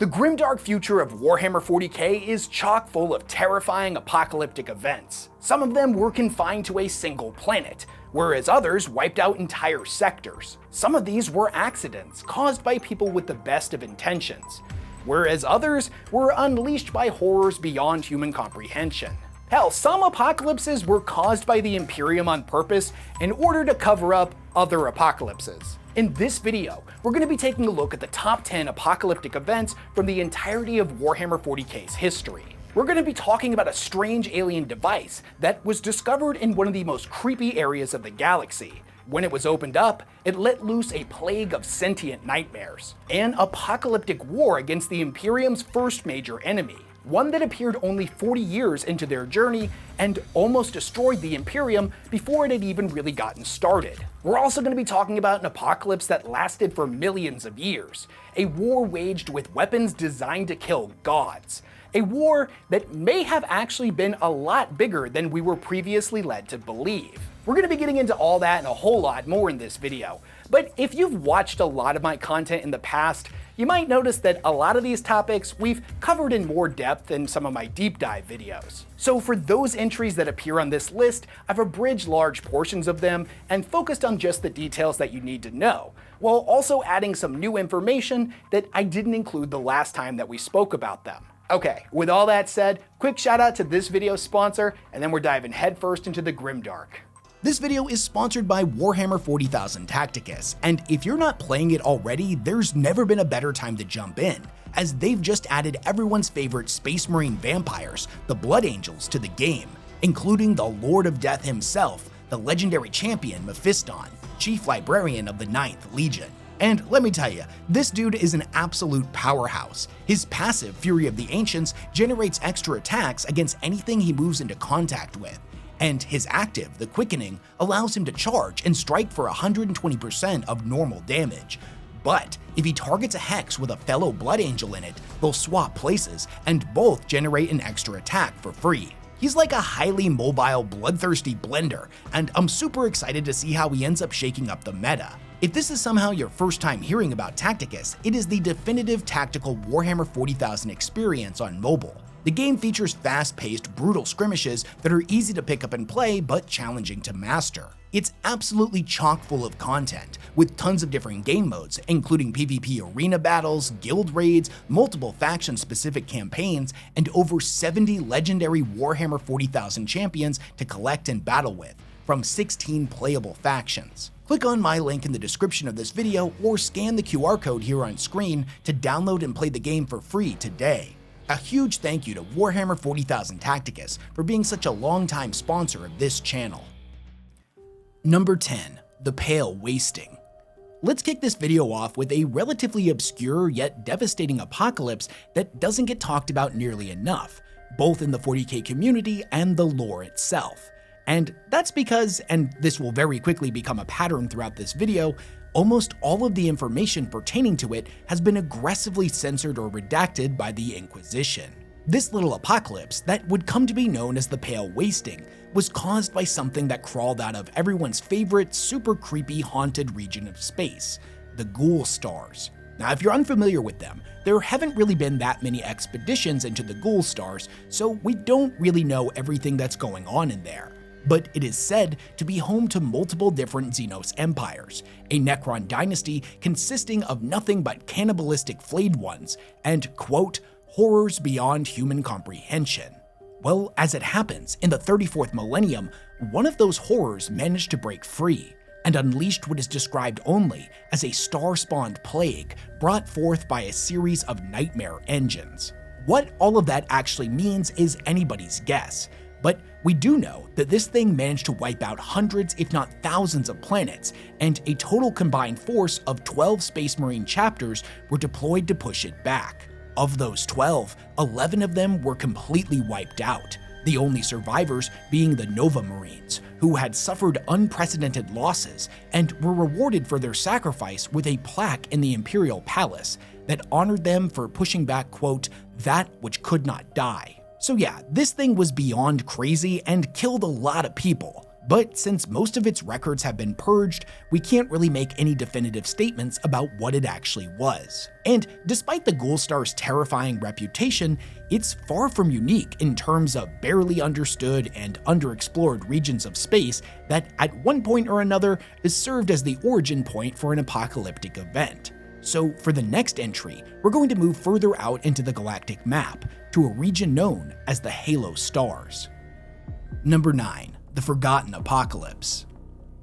The grimdark future of Warhammer 40K is chock full of terrifying apocalyptic events. Some of them were confined to a single planet, whereas others wiped out entire sectors. Some of these were accidents caused by people with the best of intentions, whereas others were unleashed by horrors beyond human comprehension. Hell, some apocalypses were caused by the Imperium on purpose in order to cover up other apocalypses. In this video, we're going to be taking a look at the top 10 apocalyptic events from the entirety of Warhammer 40K's history. We're going to be talking about a strange alien device that was discovered in one of the most creepy areas of the galaxy. When it was opened up, it let loose a plague of sentient nightmares, an apocalyptic war against the Imperium's first major enemy, one that appeared only 40 years into their journey and almost destroyed the Imperium before it had even really gotten started. We're also going to be talking about an apocalypse that lasted for millions of years, a war waged with weapons designed to kill gods, a war that may have actually been a lot bigger than we were previously led to believe. We're going to be getting into all that and a whole lot more in this video, but if you've watched a lot of my content in the past, you might notice that a lot of these topics we've covered in more depth in some of my deep dive videos. So for those entries that appear on this list, I've abridged large portions of them and focused on just the details that you need to know, while also adding some new information that I didn't include the last time that we spoke about them. Okay, with all that said, quick shout out to this video's sponsor, and then we're diving headfirst into the grimdark. This video is sponsored by Warhammer 40,000 Tacticus, and if you're not playing it already, there's never been a better time to jump in, as they've just added everyone's favorite Space Marine vampires, the Blood Angels, to the game, including the Lord of Death himself, the legendary champion Mephiston, Chief Librarian of the 9th Legion. And let me tell you, this dude is an absolute powerhouse. His passive, Fury of the Ancients, generates extra attacks against anything he moves into contact with. And his active, the Quickening, allows him to charge and strike for 120% of normal damage. But if he targets a hex with a fellow Blood Angel in it, they'll swap places and both generate an extra attack for free. He's like a highly mobile, bloodthirsty blender, and I'm super excited to see how he ends up shaking up the meta. If this is somehow your first time hearing about Tacticus, it is the definitive tactical Warhammer 40,000 experience on mobile. The game features fast-paced, brutal skirmishes that are easy to pick up and play, but challenging to master. It's absolutely chock full of content, with tons of different game modes, including PvP arena battles, guild raids, multiple faction-specific campaigns, and over 70 legendary Warhammer 40,000 champions to collect and battle with, from 16 playable factions. Click on my link in the description of this video or scan the QR code here on screen to download and play the game for free today. A huge thank you to Warhammer 40,000 Tacticus for being such a long-time sponsor of this channel. Number 10. The Pale Wasting. Let's kick this video off with a relatively obscure yet devastating apocalypse that doesn't get talked about nearly enough, both in the 40K community and the lore itself. And that's because, and this will very quickly become a pattern throughout this video, almost all of the information pertaining to it has been aggressively censored or redacted by the Inquisition. This little apocalypse, that would come to be known as the Pale Wasting, was caused by something that crawled out of everyone's favorite super creepy haunted region of space, the Ghoul Stars. Now, if you're unfamiliar with them, there haven't really been that many expeditions into the Ghoul Stars, so we don't really know everything that's going on in there. But it is said to be home to multiple different Xenos empires, a Necron dynasty consisting of nothing but cannibalistic flayed ones, and, quote, horrors beyond human comprehension. Well, as it happens, in the 34th millennium, one of those horrors managed to break free, and unleashed what is described only as a star-spawned plague brought forth by a series of nightmare engines. What all of that actually means is anybody's guess, but we do know that this thing managed to wipe out hundreds if not thousands of planets, and a total combined force of 12 Space Marine chapters were deployed to push it back. Of those 12, 11 of them were completely wiped out, the only survivors being the Nova Marines, who had suffered unprecedented losses and were rewarded for their sacrifice with a plaque in the Imperial Palace that honored them for pushing back, quote, that which could not die. So yeah, this thing was beyond crazy and killed a lot of people. But since most of its records have been purged, we can't really make any definitive statements about what it actually was. And despite the Ghoulstar's terrifying reputation, it's far from unique in terms of barely understood and underexplored regions of space that at one point or another has served as the origin point for an apocalyptic event. So for the next entry, we're going to move further out into the galactic map, to a region known as the Halo Stars. Number 9. The Forgotten Apocalypse.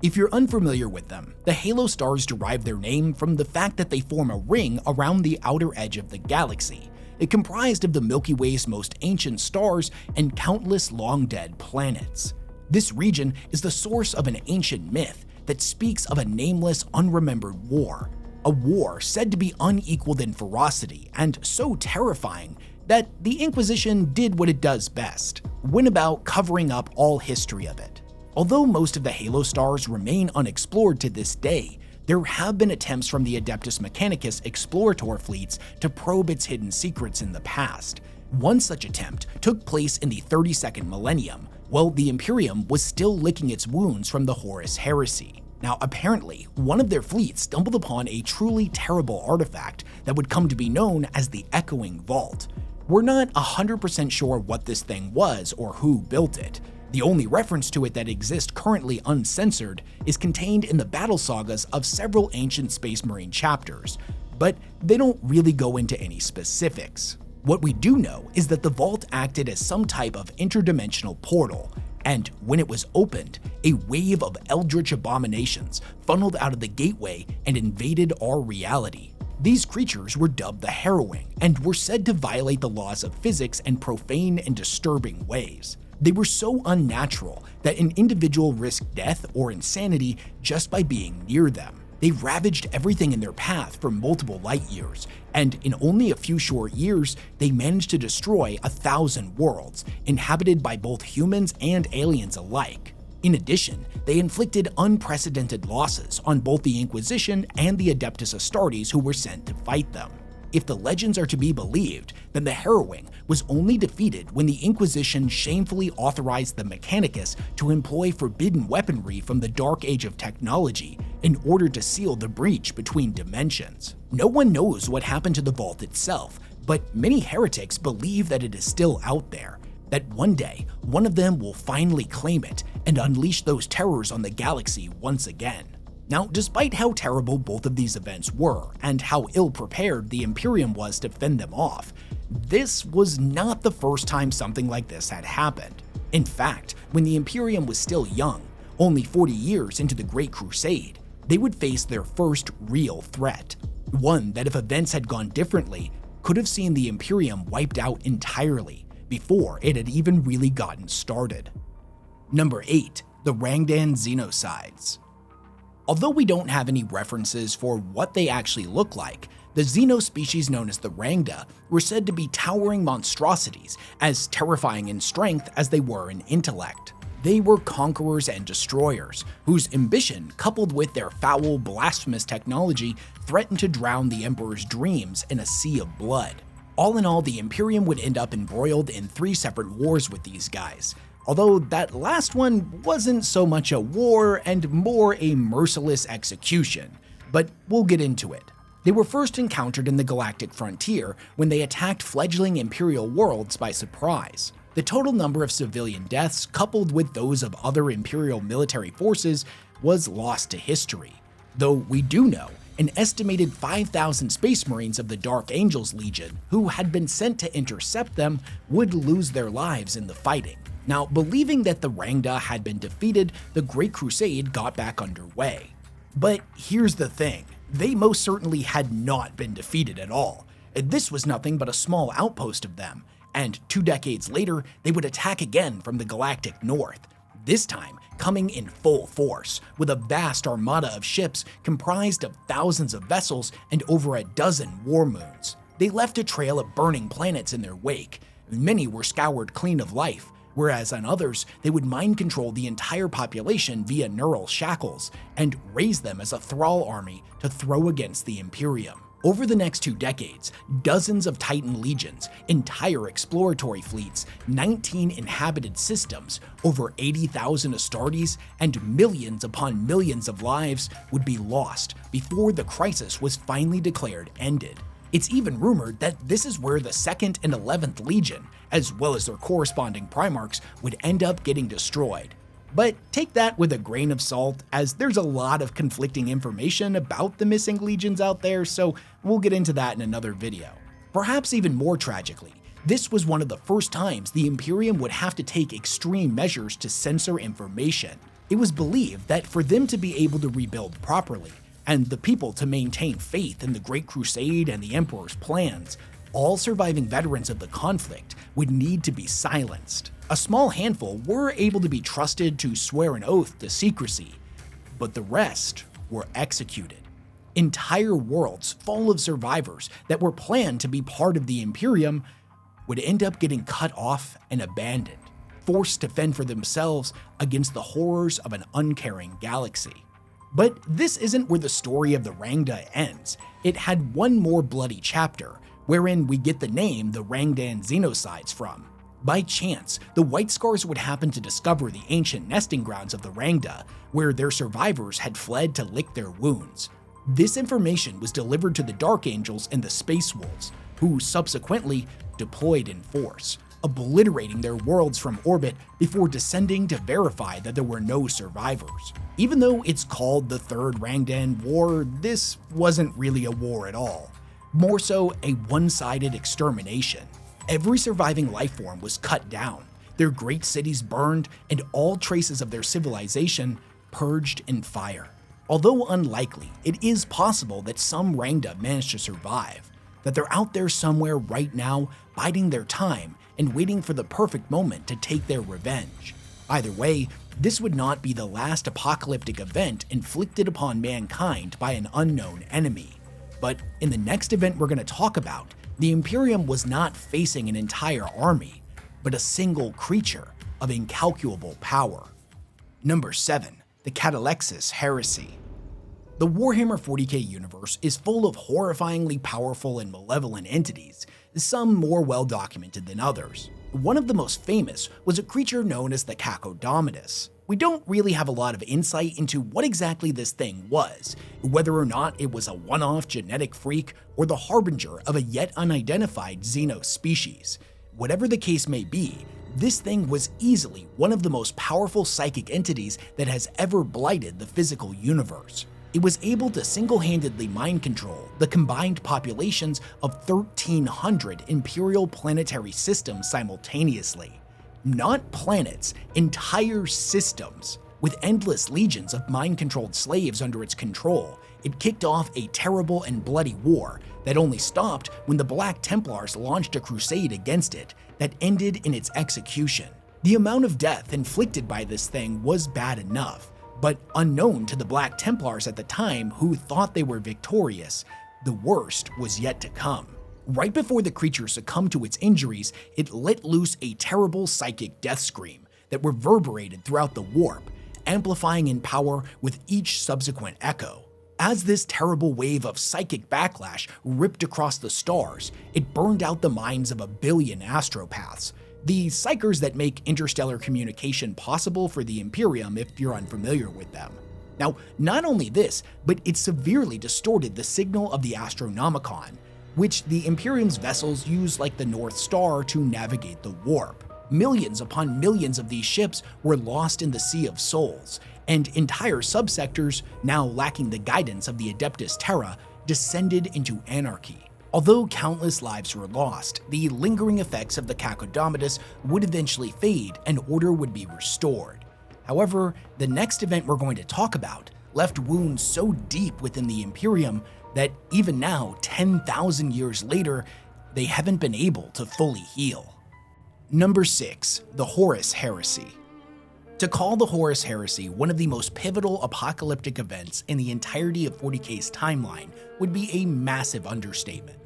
If you're unfamiliar with them, the Halo Stars derive their name from the fact that they form a ring around the outer edge of the galaxy. It comprised of the Milky Way's most ancient stars and countless long-dead planets. This region is the source of an ancient myth that speaks of a nameless, unremembered war. A war said to be unequaled in ferocity and so terrifying that the Inquisition did what it does best, went about covering up all history of it. Although most of the Halo Stars remain unexplored to this day, there have been attempts from the Adeptus Mechanicus explorator fleets to probe its hidden secrets in the past. One such attempt took place in the 32nd millennium, while the Imperium was still licking its wounds from the Horus Heresy. Now, apparently, one of their fleets stumbled upon a truly terrible artifact that would come to be known as the Echoing Vault. We're not 100% sure what this thing was or who built it. The only reference to it that exists currently uncensored is contained in the battle sagas of several ancient Space Marine chapters, but they don't really go into any specifics. What we do know is that the vault acted as some type of interdimensional portal, and when it was opened, a wave of eldritch abominations funneled out of the gateway and invaded our reality. These creatures were dubbed the Harrowing and were said to violate the laws of physics in profane and disturbing ways. They were so unnatural that an individual risked death or insanity just by being near them. They ravaged everything in their path for multiple light years, and in only a few short years, they managed to destroy 1,000 worlds, inhabited by both humans and aliens alike. In addition, they inflicted unprecedented losses on both the Inquisition and the Adeptus Astartes who were sent to fight them. If the legends are to be believed, then the Harrowing was only defeated when the Inquisition shamefully authorized the Mechanicus to employ forbidden weaponry from the Dark Age of technology in order to seal the breach between dimensions. No one knows what happened to the vault itself, but many heretics believe that it is still out there, that one day, one of them will finally claim it and unleash those terrors on the galaxy once again. Now, despite how terrible both of these events were and how ill-prepared the Imperium was to fend them off, this was not the first time something like this had happened. In fact, when the Imperium was still young, only 40 years into the Great Crusade, they would face their first real threat. One that, if events had gone differently, could have seen the Imperium wiped out entirely before it had even really gotten started. Number 8. The Rangdan Xenocides. Although we don't have any references for what they actually look like, the Xeno species known as the Rangda were said to be towering monstrosities, as terrifying in strength as they were in intellect. They were conquerors and destroyers, whose ambition, coupled with their foul, blasphemous technology, threatened to drown the Emperor's dreams in a sea of blood. All in all, the Imperium would end up embroiled in 3 separate wars with these guys, although that last one wasn't so much a war and more a merciless execution, but we'll get into it. They were first encountered in the galactic frontier when they attacked fledgling Imperial worlds by surprise. The total number of civilian deaths, coupled with those of other Imperial military forces, was lost to history. Though we do know an estimated 5,000 Space Marines of the Dark Angels Legion, who had been sent to intercept them, would lose their lives in the fighting. Now, believing that the Rangda had been defeated, the Great Crusade got back underway. But here's the thing, they most certainly had not been defeated at all. This was nothing but a small outpost of them, and 2 decades later, they would attack again from the galactic north, this time coming in full force, with a vast armada of ships comprised of thousands of vessels and over a dozen war moons. They left a trail of burning planets in their wake. Many were scoured clean of life, whereas on others, they would mind control the entire population via neural shackles and raise them as a thrall army to throw against the Imperium. Over the next 2 decades, dozens of Titan legions, entire exploratory fleets, 19 inhabited systems, over 80,000 Astartes, and millions upon millions of lives would be lost before the crisis was finally declared ended. It's even rumored that this is where the 2nd and 11th Legion, as well as their corresponding Primarchs, would end up getting destroyed. But take that with a grain of salt, as there's a lot of conflicting information about the missing legions out there, so we'll get into that in another video. Perhaps even more tragically, this was one of the first times the Imperium would have to take extreme measures to censor information. It was believed that for them to be able to rebuild properly, and the people to maintain faith in the Great Crusade and the Emperor's plans, all surviving veterans of the conflict would need to be silenced. A small handful were able to be trusted to swear an oath to secrecy, but the rest were executed. Entire worlds full of survivors that were planned to be part of the Imperium would end up getting cut off and abandoned, forced to fend for themselves against the horrors of an uncaring galaxy. But this isn't where the story of the Rangda ends. It had one more bloody chapter, wherein we get the name the Rangdan Xenocides from. By chance, the White Scars would happen to discover the ancient nesting grounds of the Rangda, where their survivors had fled to lick their wounds. This information was delivered to the Dark Angels and the Space Wolves, who subsequently deployed in force, obliterating their worlds from orbit before descending to verify that there were no survivors. Even though it's called the Third Rangdan War, this wasn't really a war at all. More so a one-sided extermination. Every surviving life form was cut down, their great cities burned, and all traces of their civilization purged in fire. Although unlikely, it is possible that some Rangda managed to survive, that they're out there somewhere right now biding their time and waiting for the perfect moment to take their revenge. Either way, this would not be the last apocalyptic event inflicted upon mankind by an unknown enemy. But in the next event we're going to talk about, the Imperium was not facing an entire army, but a single creature of incalculable power. Number 7. The Catelxis Heresy. The Warhammer 40K universe is full of horrifyingly powerful and malevolent entities, some more well documented than others. One of the most famous was a creature known as the Catelxis. We don't really have a lot of insight into what exactly this thing was, whether or not it was a one-off genetic freak or the harbinger of a yet unidentified xeno species. Whatever the case may be, this thing was easily one of the most powerful psychic entities that has ever blighted the physical universe. It was able to single-handedly mind control the combined populations of 1,300 Imperial planetary systems simultaneously. Not planets, entire systems. With endless legions of mind-controlled slaves under its control, it kicked off a terrible and bloody war that only stopped when the Black Templars launched a crusade against it that ended in its execution. The amount of death inflicted by this thing was bad enough, but unknown to the Black Templars at the time, who thought they were victorious, the worst was yet to come. Right before the creature succumbed to its injuries, it let loose a terrible psychic death scream that reverberated throughout the warp, amplifying in power with each subsequent echo. As this terrible wave of psychic backlash ripped across the stars, it burned out the minds of 1 billion astropaths, the psychers that make interstellar communication possible for the Imperium if you're unfamiliar with them. Now, not only this, but it severely distorted the signal of the Astronomicon, which the Imperium's vessels use like the North Star to navigate the warp. Millions upon millions of these ships were lost in the Sea of Souls, and entire subsectors, now lacking the guidance of the Adeptus Terra, descended into anarchy. Although countless lives were lost, the lingering effects of the Catelxis would eventually fade and order would be restored. However, the next event we're going to talk about left wounds so deep within the Imperium that even now, 10,000 years later, they haven't been able to fully heal. Number 6. The Horus Heresy. To call the Horus Heresy one of the most pivotal apocalyptic events in the entirety of 40K's timeline would be a massive understatement.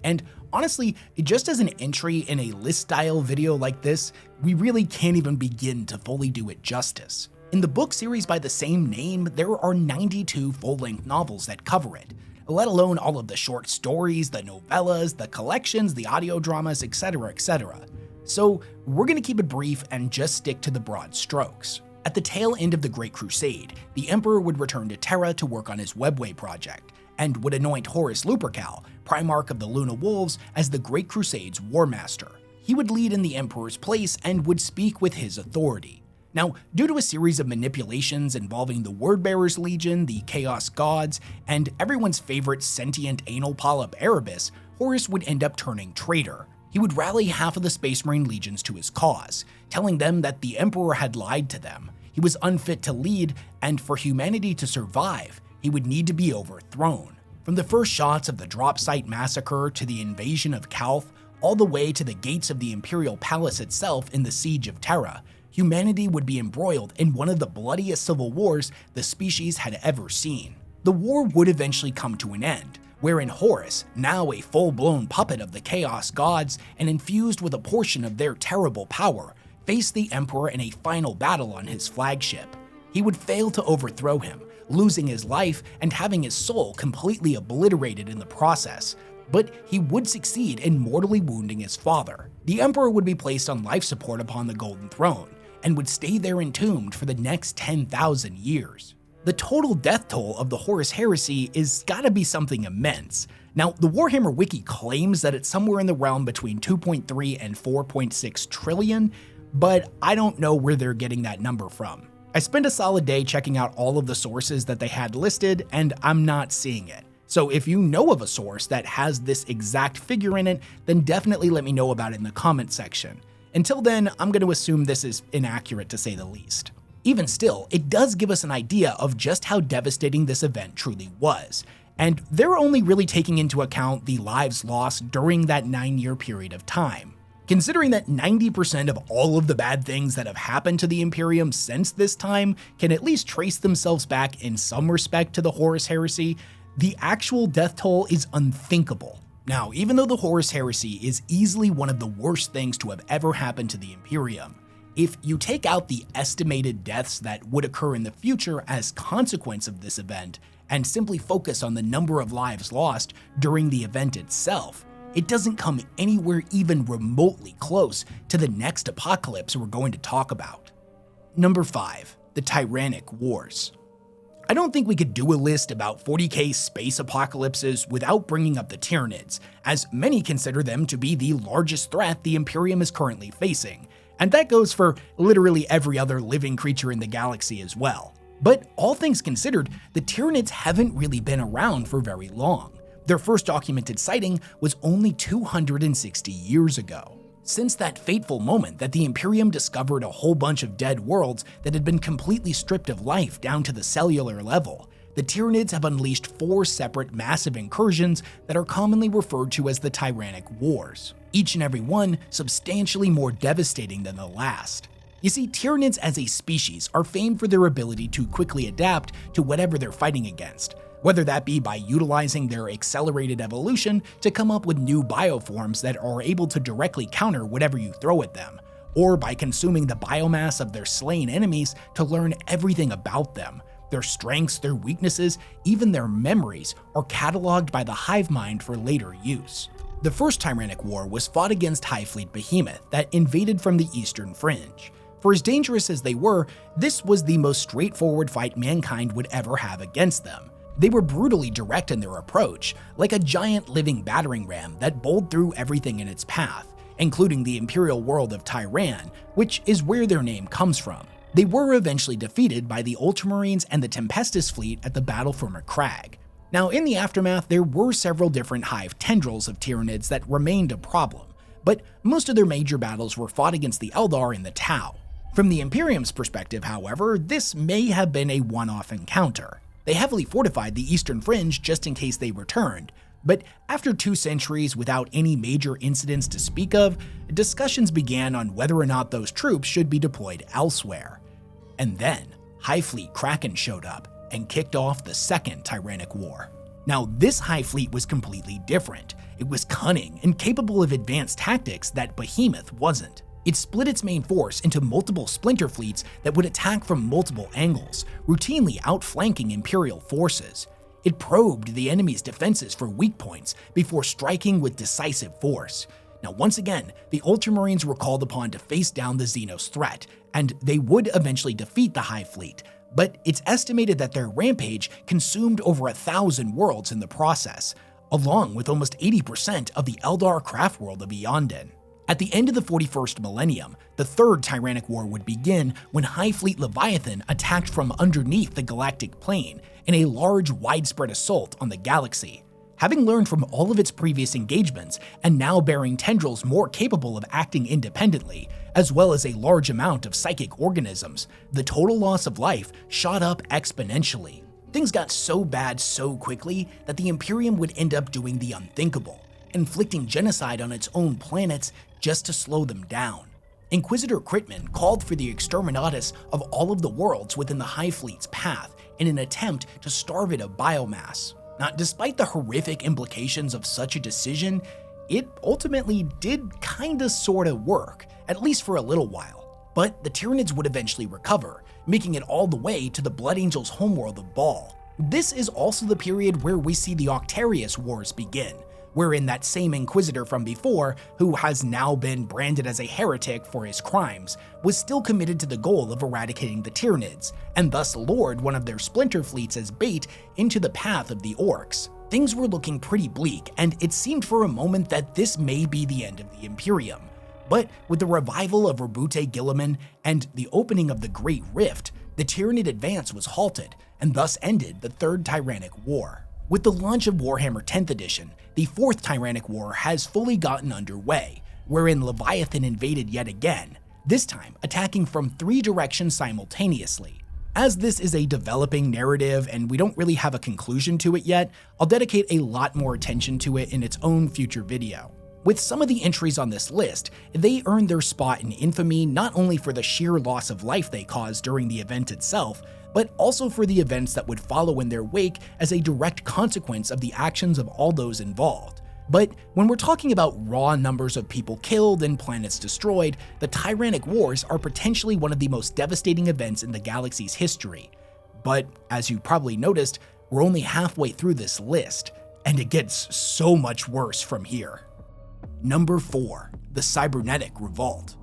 And honestly, just as an entry in a list-style video like this, we really can't even begin to fully do it justice. In the book series by the same name, there are 92 full-length novels that cover it. let alone all of the short stories, the novellas, the collections, the audio dramas, etc., etc. So we're going to keep it brief and just stick to the broad strokes. At the tail end of the Great Crusade, the Emperor would return to Terra to work on his Webway project, and would anoint Horus Lupercal, Primarch of the Luna Wolves, as the Great Crusade's War Master. He would lead in the Emperor's place and would speak with his authority. Now, due to a series of manipulations involving the Wordbearers Legion, the Chaos Gods, and everyone's favorite sentient anal polyp Erebus, Horus would end up turning traitor. He would rally half of the Space Marine legions to his cause, telling them that the Emperor had lied to them. He was unfit to lead, and for humanity to survive, he would need to be overthrown. From the first shots of the drop site massacre to the invasion of Calth, all the way to the gates of the Imperial Palace itself in the Siege of Terra, humanity would be embroiled in one of the bloodiest civil wars the species had ever seen. The war would eventually come to an end, wherein Horus, now a full-blown puppet of the Chaos Gods and infused with a portion of their terrible power, faced the Emperor in a final battle on his flagship. He would fail to overthrow him, losing his life and having his soul completely obliterated in the process, but he would succeed in mortally wounding his father. The Emperor would be placed on life support upon the Golden Throne, and would stay there entombed for the next 10,000 years. The total death toll of the Horus Heresy is gotta be something immense. Now, the Warhammer Wiki claims that it's somewhere in the realm between 2.3 and 4.6 trillion, but I don't know where they're getting that number from. I spent a solid day checking out all of the sources that they had listed, and I'm not seeing it. So if you know of a source that has this exact figure in it, then definitely let me know about it in the comment section. Until then, I'm going to assume this is inaccurate to say the least. Even still, it does give us an idea of just how devastating this event truly was, and they're only really taking into account the lives lost during that 9-year period of time. Considering that 90% of all of the bad things that have happened to the Imperium since this time can at least trace themselves back in some respect to the Horus Heresy, the actual death toll is unthinkable. Now, even though the Horus Heresy is easily one of the worst things to have ever happened to the Imperium, if you take out the estimated deaths that would occur in the future as consequence of this event, and simply focus on the number of lives lost during the event itself, it doesn't come anywhere even remotely close to the next apocalypse we're going to talk about. Number 5, the Tyranic Wars. I don't think we could do a list about 40K's space apocalypses without bringing up the Tyranids, as many consider them to be the largest threat the Imperium is currently facing, and that goes for literally every other living creature in the galaxy as well. But all things considered, the Tyranids haven't really been around for very long. Their first documented sighting was only 260 years ago. Since that fateful moment that the Imperium discovered a whole bunch of dead worlds that had been completely stripped of life down to the cellular level, the Tyranids have unleashed 4 separate massive incursions that are commonly referred to as the Tyranic Wars, each and every one substantially more devastating than the last. You see, Tyranids as a species are famed for their ability to quickly adapt to whatever they're fighting against, whether that be by utilizing their accelerated evolution to come up with new bioforms that are able to directly counter whatever you throw at them, or by consuming the biomass of their slain enemies to learn everything about them. Their strengths, their weaknesses, even their memories are cataloged by the hive mind for later use. The first Tyranic War was fought against Hive Fleet Behemoth that invaded from the Eastern Fringe. For as dangerous as they were, this was the most straightforward fight mankind would ever have against them. They were brutally direct in their approach, like a giant living battering ram that bowled through everything in its path, including the imperial world of Tyran, which is where their name comes from. They were eventually defeated by the Ultramarines and the Tempestus fleet at the Battle for Macragge. Now, in the aftermath, there were several different hive tendrils of Tyranids that remained a problem, but most of their major battles were fought against the Eldar in the Tau. From the Imperium's perspective, however, this may have been a one-off encounter. They heavily fortified the Eastern Fringe just in case they returned, but after 2 centuries without any major incidents to speak of, discussions began on whether or not those troops should be deployed elsewhere. And then, Hive Fleet Kraken showed up and kicked off the Second Tyranic War. Now, this Hive Fleet was completely different. It was cunning and capable of advanced tactics that Behemoth wasn't. It split its main force into multiple splinter fleets that would attack from multiple angles, routinely outflanking Imperial forces. It probed the enemy's defenses for weak points before striking with decisive force. Now, once again, the Ultramarines were called upon to face down the Xenos threat, and they would eventually defeat the Hive Fleet, but it's estimated that their rampage consumed over 1,000 worlds in the process, along with almost 80% of the Eldar craft world of Eondon. At the end of the 41st millennium, the Third Tyranic War would begin when Hive Fleet Leviathan attacked from underneath the galactic plane in a large, widespread assault on the galaxy. Having learned from all of its previous engagements and now bearing tendrils more capable of acting independently, as well as a large amount of psychic organisms, the total loss of life shot up exponentially. Things got so bad so quickly that the Imperium would end up doing the unthinkable, inflicting genocide on its own planets just to slow them down. Inquisitor Critman called for the exterminatus of all of the worlds within the Hive Fleet's path in an attempt to starve it of biomass. Now, despite the horrific implications of such a decision, it ultimately did kinda sorta work, at least for a little while. But the Tyranids would eventually recover, making it all the way to the Blood Angels' homeworld of Baal. This is also the period where we see the Octarius Wars begin, wherein that same Inquisitor from before, who has now been branded as a heretic for his crimes, was still committed to the goal of eradicating the Tyranids, and thus lured one of their splinter fleets as bait into the path of the Orcs. Things were looking pretty bleak, and it seemed for a moment that this may be the end of the Imperium. But with the revival of Rabute Gilliman and the opening of the Great Rift, the Tyranid advance was halted, and thus ended the Third Tyranic War. With the launch of Warhammer 10th edition, the Fourth Tyranic War has fully gotten underway, wherein Leviathan invaded yet again, this time attacking from 3 directions simultaneously. As this is a developing narrative and we don't really have a conclusion to it yet, I'll dedicate a lot more attention to it in its own future video. With some of the entries on this list, they earned their spot in infamy not only for the sheer loss of life they caused during the event itself, but also for the events that would follow in their wake as a direct consequence of the actions of all those involved. But when we're talking about raw numbers of people killed and planets destroyed, the Tyranic Wars are potentially one of the most devastating events in the galaxy's history. But as you probably noticed, we're only halfway through this list, and it gets so much worse from here. Number 4, the Cybernetic Revolt.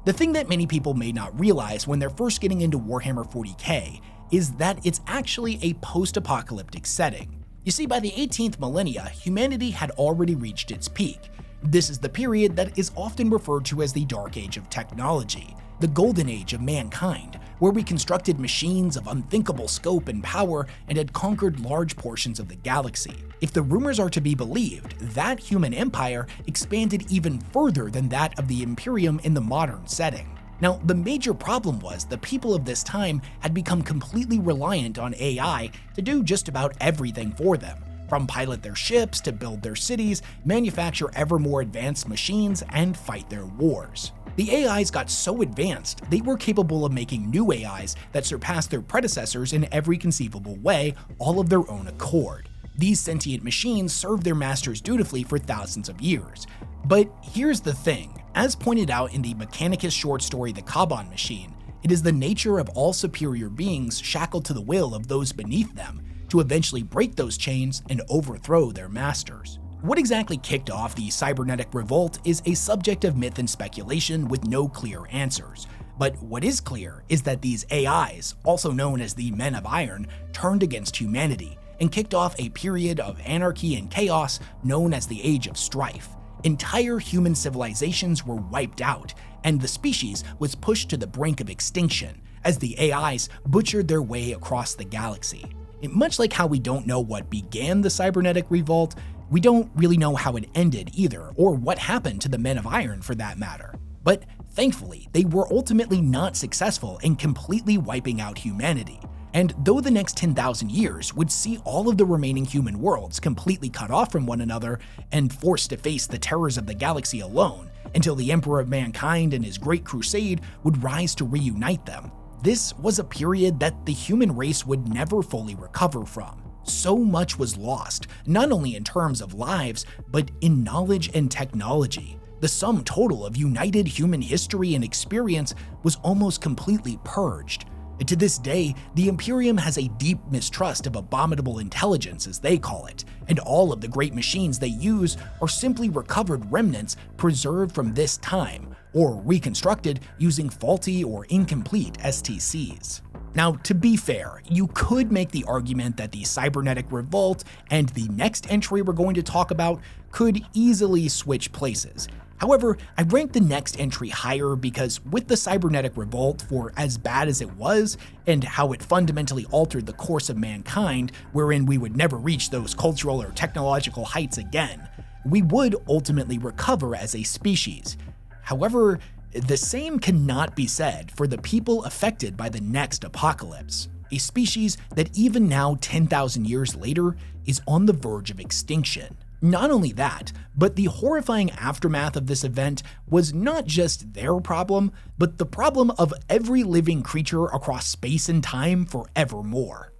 The thing that many people may not realize when they're first getting into Warhammer 40K is that it's actually a post-apocalyptic setting. You see, by the 18th millennia, humanity had already reached its peak. This is the period that is often referred to as the Dark Age of technology, the golden age of mankind, where we constructed machines of unthinkable scope and power and had conquered large portions of the galaxy. If the rumors are to be believed, that human empire expanded even further than that of the Imperium in the modern setting. Now, the major problem was the people of this time had become completely reliant on AI to do just about everything for them, from pilot their ships to build their cities, manufacture ever more advanced machines, and fight their wars. The AIs got so advanced, they were capable of making new AIs that surpassed their predecessors in every conceivable way, all of their own accord. These sentient machines served their masters dutifully for thousands of years. But here's the thing, as pointed out in the Mechanicus short story The Kaban Machine, it is the nature of all superior beings shackled to the will of those beneath them to eventually break those chains and overthrow their masters. What exactly kicked off the Cybernetic Revolt is a subject of myth and speculation with no clear answers. But what is clear is that these AIs, also known as the Men of Iron, turned against humanity and kicked off a period of anarchy and chaos known as the Age of Strife. Entire human civilizations were wiped out, and the species was pushed to the brink of extinction as the AIs butchered their way across the galaxy. And much like how we don't know what began the Cybernetic Revolt, we don't really know how it ended either, or what happened to the Men of Iron for that matter. But thankfully, they were ultimately not successful in completely wiping out humanity. And though the next 10,000 years would see all of the remaining human worlds completely cut off from one another and forced to face the terrors of the galaxy alone, until the Emperor of Mankind and his Great Crusade would rise to reunite them, this was a period that the human race would never fully recover from. So much was lost, not only in terms of lives, but in knowledge and technology. The sum total of united human history and experience was almost completely purged. To this day, the Imperium has a deep mistrust of abominable intelligence, as they call it, and all of the great machines they use are simply recovered remnants preserved from this time, or reconstructed using faulty or incomplete STCs. Now, to be fair, you could make the argument that the Cybernetic Revolt and the next entry we're going to talk about could easily switch places. However, I rank the next entry higher because with the Cybernetic Revolt, for as bad as it was, and how it fundamentally altered the course of mankind, wherein we would never reach those cultural or technological heights again, we would ultimately recover as a species. However, the same cannot be said for the people affected by the next apocalypse, a species that even now 10,000 years later is on the verge of extinction. Not only that, but the horrifying aftermath of this event was not just their problem, but the problem of every living creature across space and time forevermore.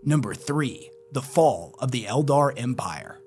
Number 3. The fall of the Eldar Empire.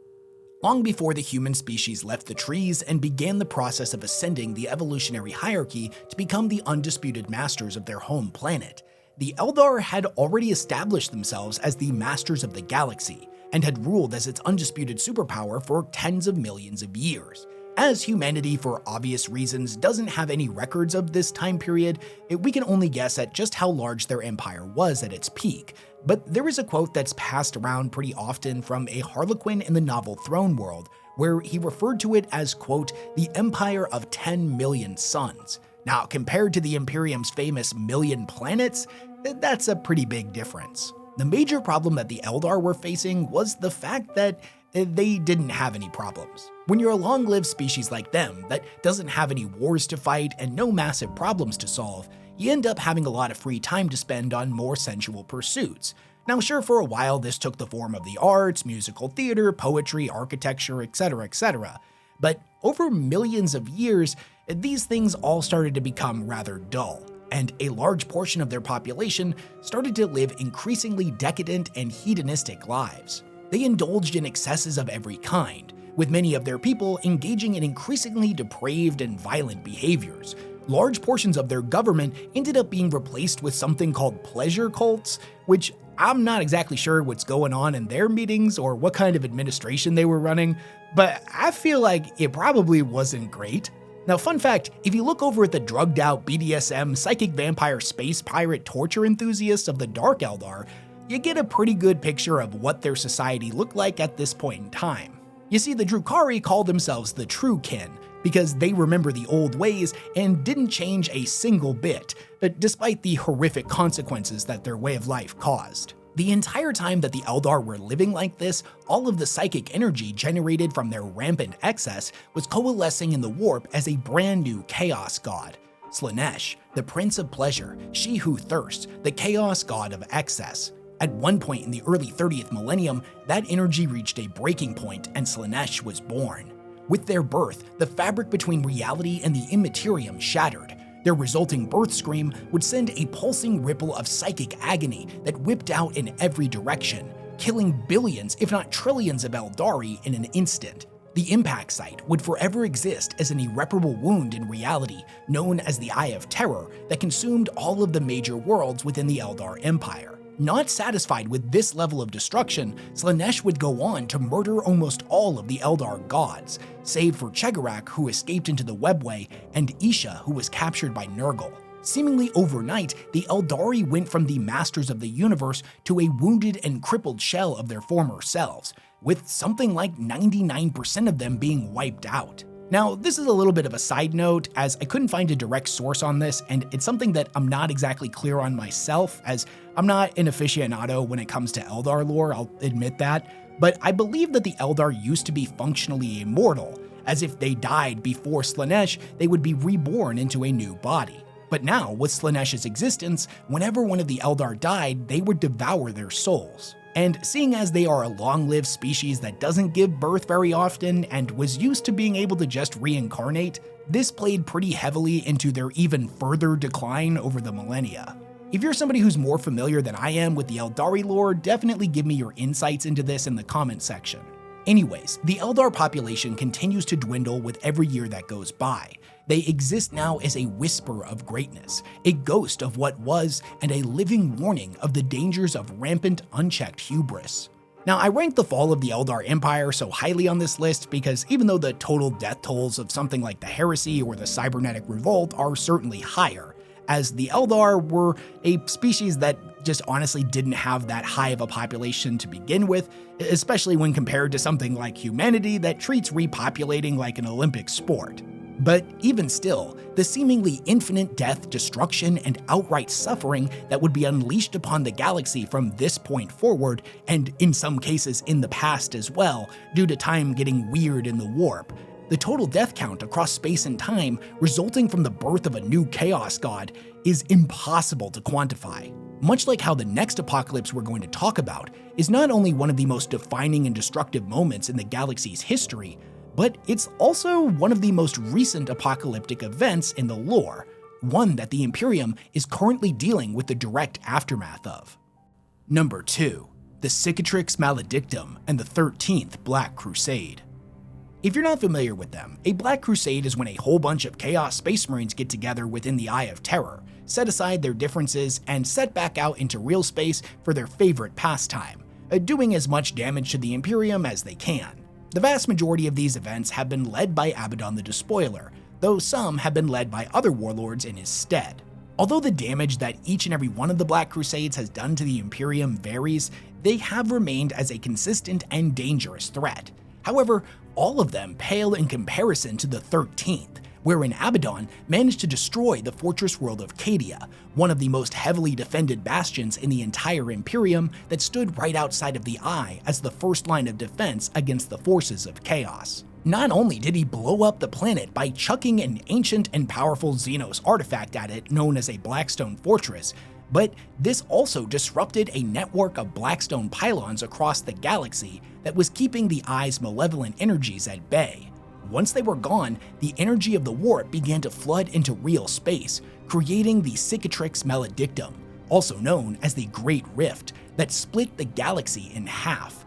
Long before the human species left the trees and began the process of ascending the evolutionary hierarchy to become the undisputed masters of their home planet, the Eldar had already established themselves as the masters of the galaxy, and had ruled as its undisputed superpower for tens of millions of years. As humanity, for obvious reasons, doesn't have any records of this time period, we can only guess at just how large their empire was at its peak. But there is a quote that's passed around pretty often from a Harlequin in the novel Throne World, where he referred to it as, quote, the empire of 10 million suns. Now, compared to the Imperium's famous million planets, that's a pretty big difference. The major problem that the Eldar were facing was the fact that they didn't have any problems. When you're a long-lived species like them that doesn't have any wars to fight and no massive problems to solve, you end up having a lot of free time to spend on more sensual pursuits. Now sure, for a while this took the form of the arts, musical theater, poetry, architecture, etc. But over millions of years, these things all started to become rather dull, and a large portion of their population started to live increasingly decadent and hedonistic lives. They indulged in excesses of every kind, with many of their people engaging in increasingly depraved and violent behaviors. Large portions of their government ended up being replaced with something called pleasure cults, which I'm not exactly sure what's going on in their meetings or what kind of administration they were running, but I feel like it probably wasn't great. Now, fun fact, if you look over at the drugged out BDSM, psychic vampire space pirate torture enthusiasts of the Dark Eldar, you get a pretty good picture of what their society looked like at this point in time. You see, the Drukhari call themselves the True Kin, because they remember the old ways and didn't change a single bit, despite the horrific consequences that their way of life caused. The entire time that the Eldar were living like this, all of the psychic energy generated from their rampant excess was coalescing in the warp as a brand new chaos god. Slaanesh, the Prince of Pleasure, she who thirsts, the chaos god of excess. At one point in the early 30th millennium, that energy reached a breaking point and Slaanesh was born. With their birth, the fabric between reality and the immaterium shattered. Their resulting birth scream would send a pulsing ripple of psychic agony that whipped out in every direction, killing billions, if not trillions of Eldari in an instant. The impact site would forever exist as an irreparable wound in reality, known as the Eye of Terror, that consumed all of the major worlds within the Eldar Empire. Not satisfied with this level of destruction, Slaanesh would go on to murder almost all of the Eldar gods, save for Chegarak, who escaped into the Webway, and Isha, who was captured by Nurgle. Seemingly overnight, the Eldari went from the masters of the universe to a wounded and crippled shell of their former selves, with something like 99% of them being wiped out. Now, this is a little bit of a side note, as I couldn't find a direct source on this, and it's something that I'm not exactly clear on myself, as I'm not an aficionado when it comes to Eldar lore, I'll admit that, but I believe that the Eldar used to be functionally immortal, as if they died before Slaanesh, they would be reborn into a new body. But now, with Slaanesh's existence, whenever one of the Eldar died, they would devour their souls. And seeing as they are a long-lived species that doesn't give birth very often and was used to being able to just reincarnate, this played pretty heavily into their even further decline over the millennia. If you're somebody who's more familiar than I am with the Eldari lore, definitely give me your insights into this in the comment section. Anyways, the Eldar population continues to dwindle with every year that goes by. They exist now as a whisper of greatness, a ghost of what was, and a living warning of the dangers of rampant, unchecked hubris. Now, I rank the fall of the Eldar Empire so highly on this list because even though the total death tolls of something like the Heresy or the Cybernetic Revolt are certainly higher, as the Eldar were a species that just honestly didn't have that high of a population to begin with, especially when compared to something like humanity that treats repopulating like an Olympic sport. But even still, the seemingly infinite death, destruction, and outright suffering that would be unleashed upon the galaxy from this point forward, and in some cases in the past as well, due to time getting weird in the warp, the total death count across space and time resulting from the birth of a new chaos god is impossible to quantify. Much like how the next apocalypse we're going to talk about is not only one of the most defining and destructive moments in the galaxy's history, but it's also one of the most recent apocalyptic events in the lore, one that the Imperium is currently dealing with the direct aftermath of. Number 2. The Citelxis Maledictum and the 13th Black Crusade. If you're not familiar with them, a Black Crusade is when a whole bunch of Chaos Space Marines get together within the Eye of Terror, set aside their differences, and set back out into real space for their favorite pastime, doing as much damage to the Imperium as they can. The vast majority of these events have been led by Abaddon the Despoiler, though some have been led by other warlords in his stead. Although the damage that each and every one of the Black Crusades has done to the Imperium varies, they have remained as a consistent and dangerous threat. However, all of them pale in comparison to the 13th, wherein Abaddon managed to destroy the fortress world of Cadia, one of the most heavily defended bastions in the entire Imperium that stood right outside of the Eye as the first line of defense against the forces of Chaos. Not only did he blow up the planet by chucking an ancient and powerful Xenos artifact at it known as a Blackstone Fortress, but this also disrupted a network of Blackstone pylons across the galaxy that was keeping the Eye's malevolent energies at bay. Once they were gone, the energy of the warp began to flood into real space, creating the Citelxis Maledictum, also known as the Great Rift, that split the galaxy in half.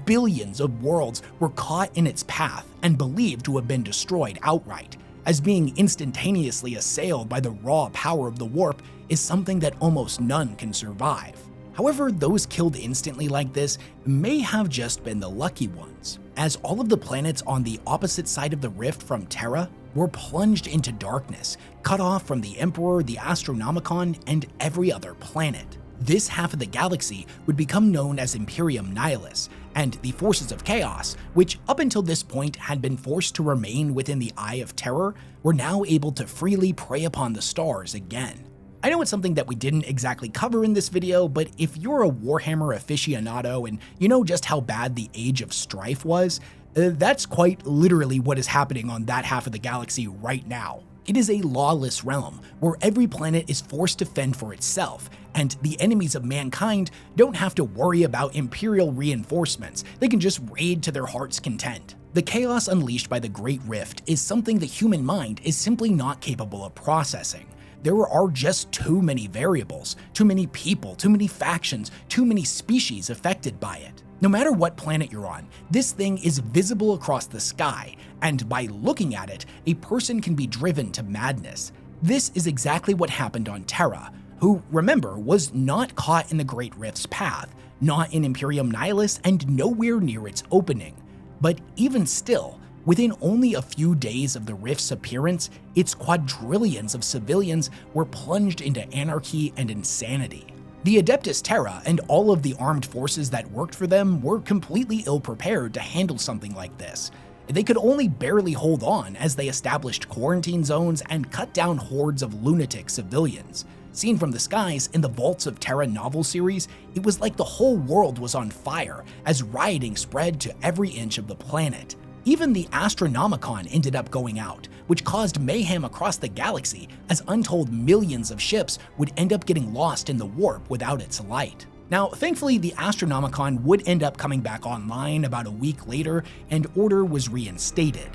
Billions of worlds were caught in its path and believed to have been destroyed outright, as being instantaneously assailed by the raw power of the warp is something that almost none can survive. However, those killed instantly like this may have just been the lucky ones, as all of the planets on the opposite side of the rift from Terra were plunged into darkness, cut off from the Emperor, the Astronomicon, and every other planet. This half of the galaxy would become known as Imperium Nihilus, and the forces of Chaos, which up until this point had been forced to remain within the Eye of Terror, were now able to freely prey upon the stars again. I know it's something that we didn't exactly cover in this video, but if you're a Warhammer aficionado and you know just how bad the Age of Strife was, that's quite literally what is happening on that half of the galaxy right now. It is a lawless realm where every planet is forced to fend for itself, and the enemies of mankind don't have to worry about Imperial reinforcements. They can just raid to their heart's content. The chaos unleashed by the Great Rift is something the human mind is simply not capable of processing. There are just too many variables, too many people, too many factions, too many species affected by it. No matter what planet you're on, this thing is visible across the sky, and by looking at it, a person can be driven to madness. This is exactly what happened on Terra, who, remember, was not caught in the Great Rift's path, not in Imperium Nihilus, and nowhere near its opening. But even still, within only a few days of the Rift's appearance, its quadrillions of civilians were plunged into anarchy and insanity. The Adeptus Terra and all of the armed forces that worked for them were completely ill-prepared to handle something like this. They could only barely hold on as they established quarantine zones and cut down hordes of lunatic civilians. Seen from the skies in the Vaults of Terra novel series, it was like the whole world was on fire as rioting spread to every inch of the planet. Even the Astronomicon ended up going out, which caused mayhem across the galaxy as untold millions of ships would end up getting lost in the warp without its light. Now, thankfully, the Astronomicon would end up coming back online about a week later and order was reinstated.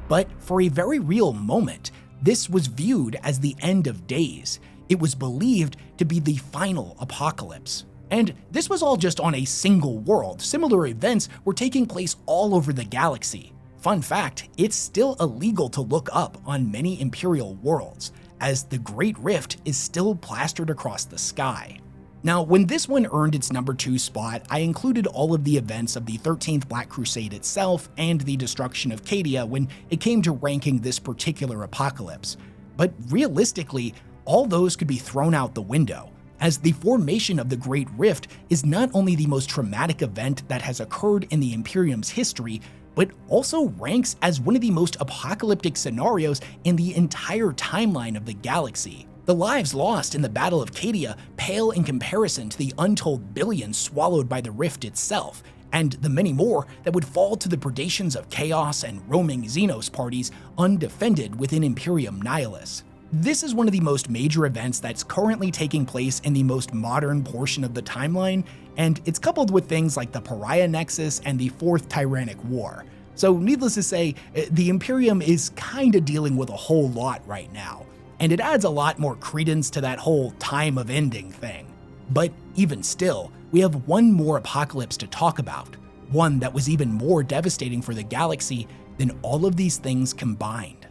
But for a very real moment, this was viewed as the end of days. It was believed to be the final apocalypse. And this was all just on a single world. Similar events were taking place all over the galaxy. Fun fact, it's still illegal to look up on many Imperial worlds, as the Great Rift is still plastered across the sky. Now, when this one earned its number 2 spot, I included all of the events of the 13th Black Crusade itself and the destruction of Cadia when it came to ranking this particular apocalypse. But realistically, all those could be thrown out the window, as the formation of the Great Rift is not only the most traumatic event that has occurred in the Imperium's history, but also ranks as one of the most apocalyptic scenarios in the entire timeline of the galaxy. The lives lost in the Battle of Cadia pale in comparison to the untold billions swallowed by the Rift itself, and the many more that would fall to the predations of Chaos and roaming Xenos parties undefended within Imperium Nihilus. This is one of the most major events that's currently taking place in the most modern portion of the timeline, and it's coupled with things like the Pariah Nexus and the 4th Tyranic War. So needless to say, the Imperium is kinda dealing with a whole lot right now, and it adds a lot more credence to that whole time of ending thing. But even still, we have one more apocalypse to talk about, one that was even more devastating for the galaxy than all of these things combined.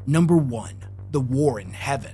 Number 1. The War in Heaven.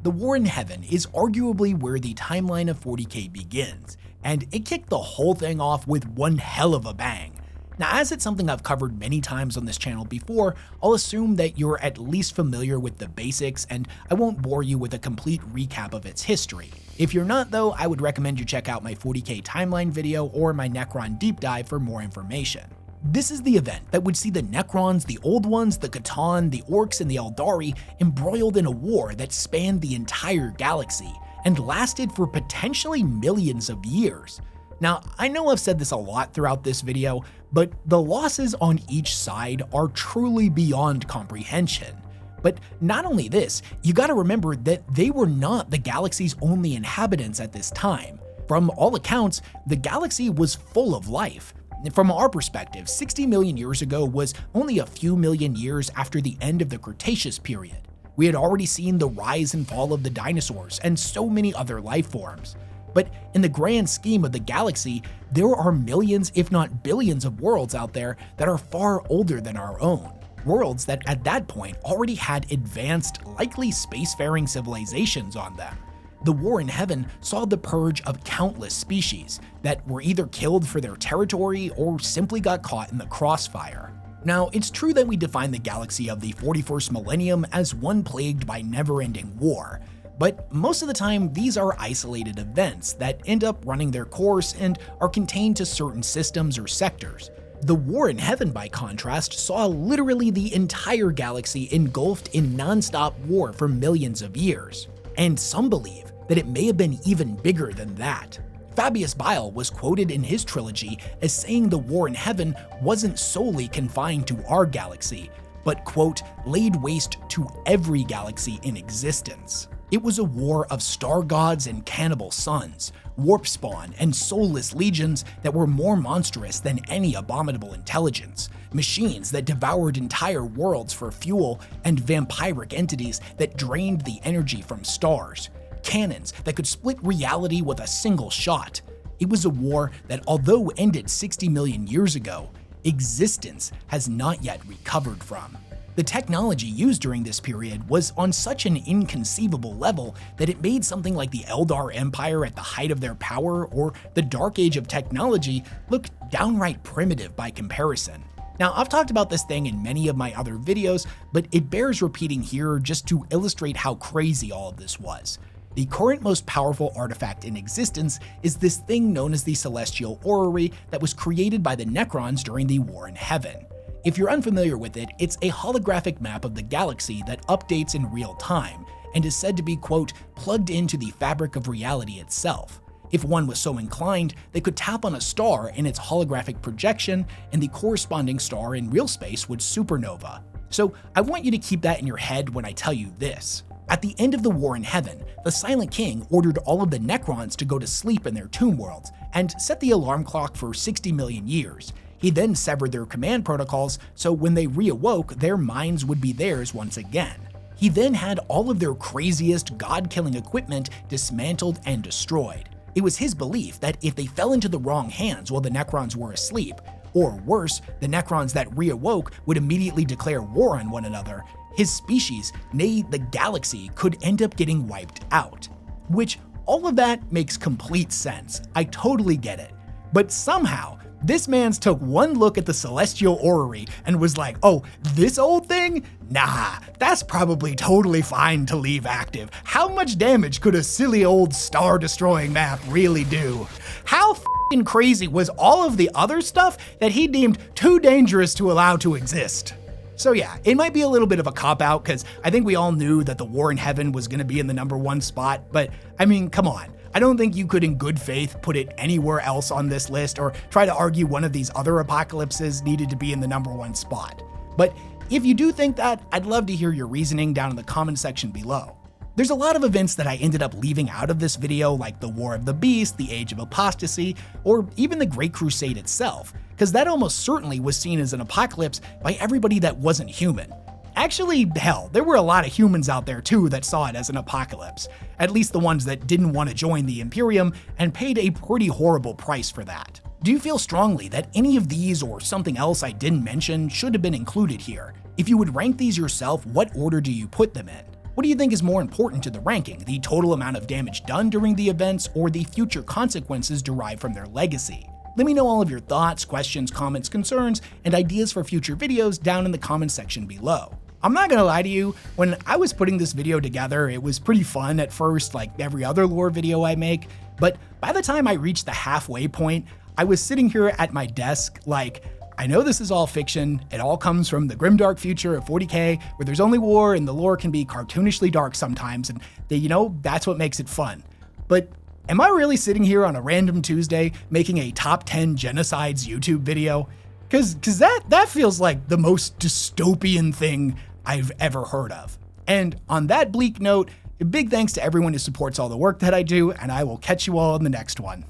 The War in Heaven is arguably where the timeline of 40K begins, and it kicked the whole thing off with one hell of a bang. Now, as it's something I've covered many times on this channel before, I'll assume that you're at least familiar with the basics, and I won't bore you with a complete recap of its history. If you're not though, I would recommend you check out my 40K timeline video or my Necron deep dive for more information. This is the event that would see the Necrons, the Old Ones, the Catan, the Orcs, and the Eldari embroiled in a war that spanned the entire galaxy and lasted for potentially millions of years. Now, I know I've said this a lot throughout this video, but the losses on each side are truly beyond comprehension. But not only this, you gotta remember that they were not the galaxy's only inhabitants at this time. From all accounts, the galaxy was full of life. From our perspective, 60 million years ago was only a few million years after the end of the Cretaceous period. We had already seen the rise and fall of the dinosaurs and so many other life forms. But in the grand scheme of the galaxy, there are millions, if not billions, of worlds out there that are far older than our own. Worlds that at that point already had advanced, likely spacefaring civilizations on them. The War in Heaven saw the purge of countless species that were either killed for their territory or simply got caught in the crossfire. Now, it's true that we define the galaxy of the 41st millennium as one plagued by never-ending war, but most of the time these are isolated events that end up running their course and are contained to certain systems or sectors. The War in Heaven, by contrast, saw literally the entire galaxy engulfed in non-stop war for millions of years. And some believe that it may have been even bigger than that. Fabius Bile was quoted in his trilogy as saying the War in Heaven wasn't solely confined to our galaxy, but, quote, laid waste to every galaxy in existence. It was a war of star gods and cannibal suns, warp spawn and soulless legions that were more monstrous than any abominable intelligence, machines that devoured entire worlds for fuel, and vampiric entities that drained the energy from stars, cannons that could split reality with a single shot. It was a war that, although ended 60 million years ago, existence has not yet recovered from. The technology used during this period was on such an inconceivable level that it made something like the Eldar Empire at the height of their power or the Dark Age of technology look downright primitive by comparison. Now, I've talked about this thing in many of my other videos, but it bears repeating here just to illustrate how crazy all of this was. The current most powerful artifact in existence is this thing known as the Celestial Orrery that was created by the Necrons during the War in Heaven. If you're unfamiliar with it, it's a holographic map of the galaxy that updates in real time, and is said to be, quote, plugged into the fabric of reality itself. If one was so inclined, they could tap on a star in its holographic projection, and the corresponding star in real space would supernova. So I want you to keep that in your head when I tell you this. At the end of the War in Heaven, the Silent King ordered all of the Necrons to go to sleep in their tomb worlds, and set the alarm clock for 60 million years. He then severed their command protocols, so when they reawoke, their minds would be theirs once again. He then had all of their craziest, god-killing equipment dismantled and destroyed. It was his belief that if they fell into the wrong hands while the Necrons were asleep, or worse, the Necrons that reawoke would immediately declare war on one another, his species, nay the galaxy, could end up getting wiped out. Which, all of that makes complete sense. I totally get it. But somehow, this man's took one look at the Celestial Orrery and was like, oh, this old thing? Nah, that's probably totally fine to leave active. How much damage could a silly old star-destroying map really do? How f***ing crazy was all of the other stuff that he deemed too dangerous to allow to exist? So yeah, it might be a little bit of a cop-out because I think we all knew that the War in Heaven was going to be in the #1 spot, but I mean, come on. I don't think you could in good faith put it anywhere else on this list or try to argue one of these other apocalypses needed to be in the #1 spot. But if you do think that, I'd love to hear your reasoning down in the comment section below. There's a lot of events that I ended up leaving out of this video, like the War of the Beast, the Age of Apostasy, or even the Great Crusade itself, because that almost certainly was seen as an apocalypse by everybody that wasn't human. Actually, hell, there were a lot of humans out there too that saw it as an apocalypse, at least the ones that didn't want to join the Imperium and paid a pretty horrible price for that. Do you feel strongly that any of these or something else I didn't mention should have been included here? If you would rank these yourself, what order do you put them in? What do you think is more important to the ranking, the total amount of damage done during the events or the future consequences derived from their legacy? Let me know all of your thoughts, questions, comments, concerns, and ideas for future videos down in the comment section below. I'm not gonna lie to you, when I was putting this video together, it was pretty fun at first, like every other lore video I make, but by the time I reached the halfway point, I was sitting here at my desk like, I know this is all fiction, it all comes from the grimdark future of 40K, where there's only war and the lore can be cartoonishly dark sometimes, and that's what makes it fun. But am I really sitting here on a random Tuesday making a top 10 genocides YouTube video? Cause that feels like the most dystopian thing I've ever heard of. And on that bleak note, a big thanks to everyone who supports all the work that I do, and I will catch you all in the next one.